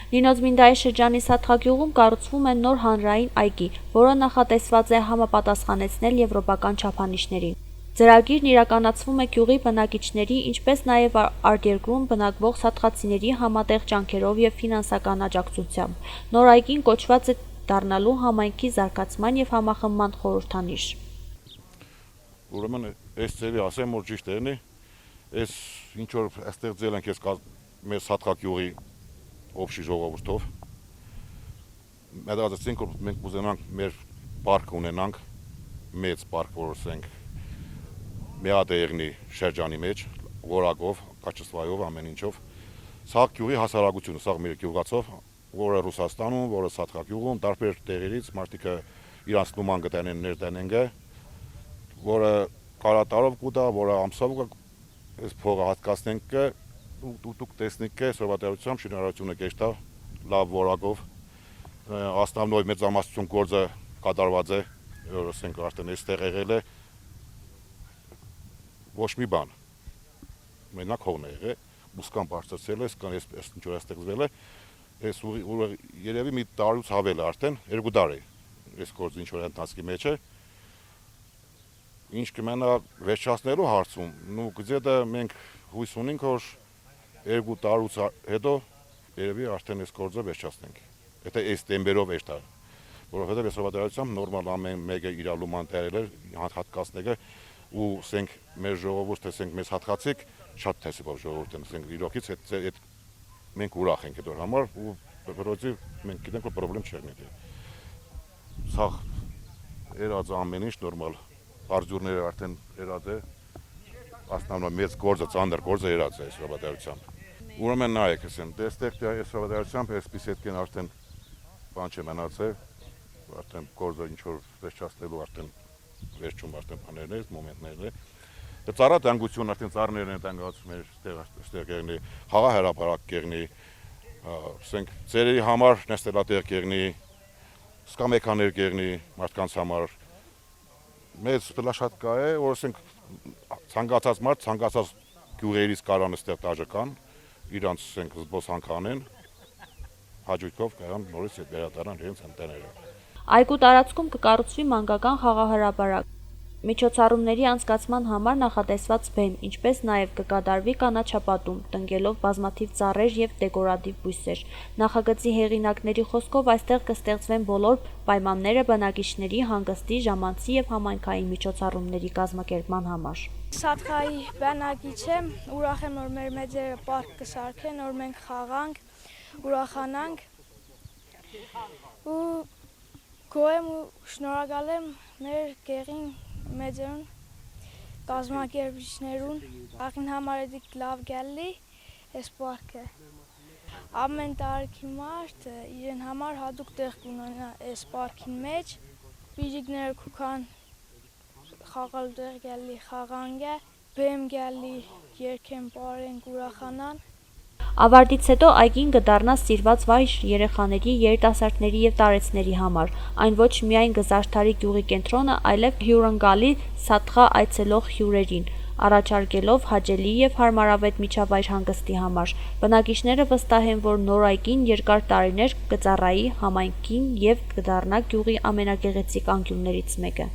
Լինոզմինդայի շրջանի Սաթղագյուղում կառուցվում է նոր հանրային այգի, որը նախատեսված է համապատասխանեցնել եվրոպական չափանիշներին։ Ծրագիրն իրականացվում է գյուղի բնակիչների, ինչպես նաև արտերկրում բնակվող սաթղացիների համատեղ ջանքերով և ֆինանսական աջակցությամբ։ Նոր այգին կոչված է դառնալու համայնքի զարգացման և համախմբման խորհրդանիշ։ Ուրեմն այս ծերի ասեմ, որ ճիշտ է, այս ինչ որ ստեղծել ենք մեր Սաթղագյուղի общий ժողովրդով, մտածեցինք, որ մենք կուզենանք մեր պարկ ունենանք, մեծ պարկ, որ ասենք միատեղնի շրջանի մեջ, որակով, կաչեցվայով, ամեն ինչով, սա գյուղի հասարակությունը, սա մեր գյուղացով, որը Ռուսաստանում, որը Սաթղագյուղում, տարբեր տեղերից մարդիկ իրանց նոման գտանեն ներդանեն, որը կարատարով կուտա, որը ամսով այս փողը հատկացնենք, դուք տեսնիք սովետարությամբ շինարարությունը կեշտա լավ որակով, ասնավնոյ մեծամասնություն գործը կատարված է, որ ասենք արդեն այստեղ եղել է ոչ մի բան, մենակ հողն է եղել, բուսկան բարձրացել է, սկան այս ինչ որ ստեղծվել է, այս երևի մի տարուց հավել է արդեն, 2 դար է այս գործը ինչ որ ընթացքի մեջ է, ինչ կմենա վերջացնելու հարցում, գծեդը մենք հույս ունենք, որ 2 տարուց հետո երևի արդեն այս գործը վերջացնենք, եթե այս տեմպերով էր տար, որովհետև այս սովետարությամբ նորմալ ամեն մեկը իր լուման տեղել էր, հատկացնեկը ու ասենք մեր ժողովուրդը, ասենք մեզ հատկացիկ, շատ թեսիվով ժողովուրդ են, ասենք իրոքից մենք ուրախ ենք այդ համար ու բրոձի մենք գիտենք, որ պրոբլեմ չեղնի։ Սա երած ամեն ինչ նորմալ, արձուրները արդեն երած է, ասնամնա մեծ գործը, ծանդր գործը երած է այս սովետարությամբ։ Ուրեմն նայեք, ասեմ, դեստեղ այս սովետարությամբ այսպես հետքեն արդեն բան չմնացել, արդեն գործը ինչ որ վերջացնելու արդեն վերջում արդեն բաներն է, մոմենտներն է։ Ծառա տանգություն արդեն ծառներն են տանգացում այստեղ կերնի, խաղահրապարակ կերնի, ասենք ծերերի համար նստելատեղ կերնի, սկամեքաներ կերնի մարդկանց համար։ Մեծ պլաշատ կա է, որ ասենք ցանկացած մարդ, ցանկացած գյուղերից կարան այստեղ տաժական, իրանց ասենք զբոսանք անեն, հաջողքով կարան նորից վերադառնան իրենց ընտանիքները։ Այգու տարածքում կկառուցվի մանկական խաղահրապարակ։ Միջոցառումների անցկացման համար նախատեսված բեմ, ինչպես նաև կկատարվի կանաչապատում, տնկելով բազմաթիվ ծառեր և դեկորատիվ բույսեր։ Նախագծի հեղինակների խոսքով այստեղ կստեղծվեն բոլոր պայմանները բնակիչների հանգստի, ժամանցի և համայնքային միջոցառումների կազմակերպման համար։ Սաթղայի բնակիչ եմ, ուրախ եմ, որ մեր մեծերը պարկ կսարքեն, որ մենք խաղանք, ուրախանանք ու գոհ եմ ու շնորհակալ եմ մեր գեղին մեծերուն կազմակերպիչներուն, աղին համար էդիկ լավ գալի այս պարկը։ Ամեն տարիքի մարդ իրեն համար հատուկ տեղ կունենա այս պարքին մեջ, բիժիկները կուքան խաղալ տեղ գալի խաղանգը, բեմ գալի երկեն պարեն ուրախանան։ Ավարտից հետո այգին կդառնա սիրված վայր երեխաների, երիտասարդների և տարեցների համար։ Այն ոչ միայն կզարդարի գյուղի կենտրոնը, այլև հյուրընկալի Սաթղա այցելող հյուրերին, առաջարկելով հաճելի և հարմարավետ միջավայր հանգստի համար։ Բնակիչները վստահ են, որ նոր այգին երկար տարիներ կծառայի համայնքին և կդառնա գյուղի ամենագեղեցիկ անկյուններից մեկը։